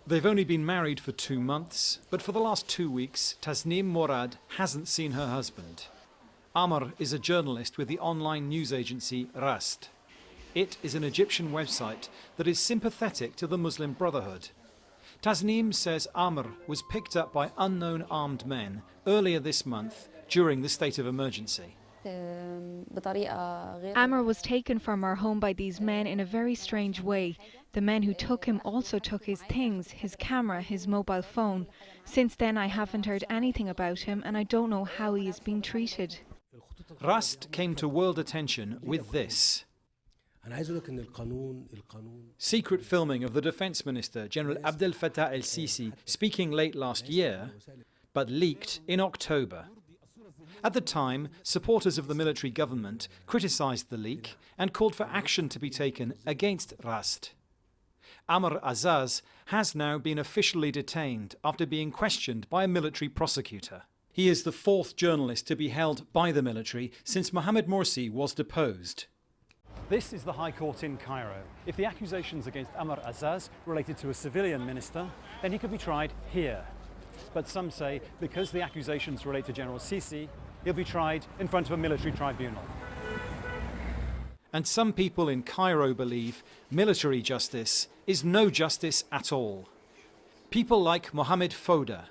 They've only been married for 2 months, but for the last 2 weeks, Tasnim Morad hasn't seen her husband. Amr is a journalist with the online news agency Rast. It is an Egyptian website that is sympathetic to the Muslim Brotherhood. Tasnim says Amr was picked up by unknown armed men earlier this month during the state of emergency. Amr was taken from our home by these men in a very strange way. The men who took him also took his things, his camera, his mobile phone. Since then I haven't heard anything about him and I don't know how he is being treated. Rast came to world attention with this. Secret filming of the Defence Minister, General Abdel Fattah el-Sisi, speaking late last year, but leaked in October. At the time, supporters of the military government criticised the leak and called for action to be taken against Rast. Amr Azaz has now been officially detained after being questioned by a military prosecutor. He is the 4th journalist to be held by the military since Mohamed Morsi was deposed. This is the High Court in Cairo. If the accusations against Amr Azaz related to a civilian minister, then he could be tried here. But some say because the accusations relate to General Sisi, he'll be tried in front of a military tribunal. And some people in Cairo believe military justice is no justice at all. People like Mohamed Foda,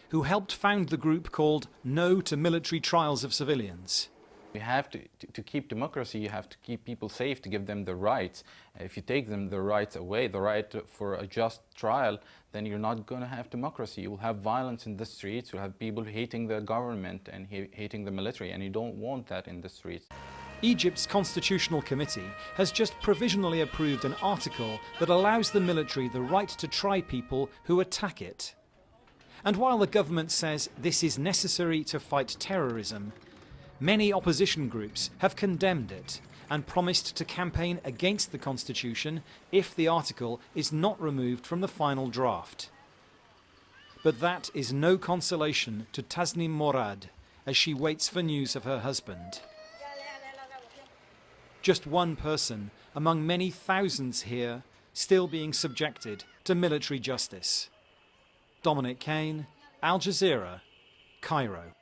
who helped found the group called No to Military Trials of Civilians. You have to keep democracy, you have to keep people safe, to give them the rights. If you take them the rights away, the right for a just trial, then you're not going to have democracy. You'll have violence in the streets, you'll have people hating the government and hating the military, and you don't want that in the streets. Egypt's Constitutional Committee has just provisionally approved an article that allows the military the right to try people who attack it. And while the government says this is necessary to fight terrorism, many opposition groups have condemned it and promised to campaign against the constitution if the article is not removed from the final draft. But that is no consolation to Tasnim Morad as she waits for news of her husband. Just one person among many thousands here still being subjected to military justice. Dominic, Kane, Al Jazeera, Cairo.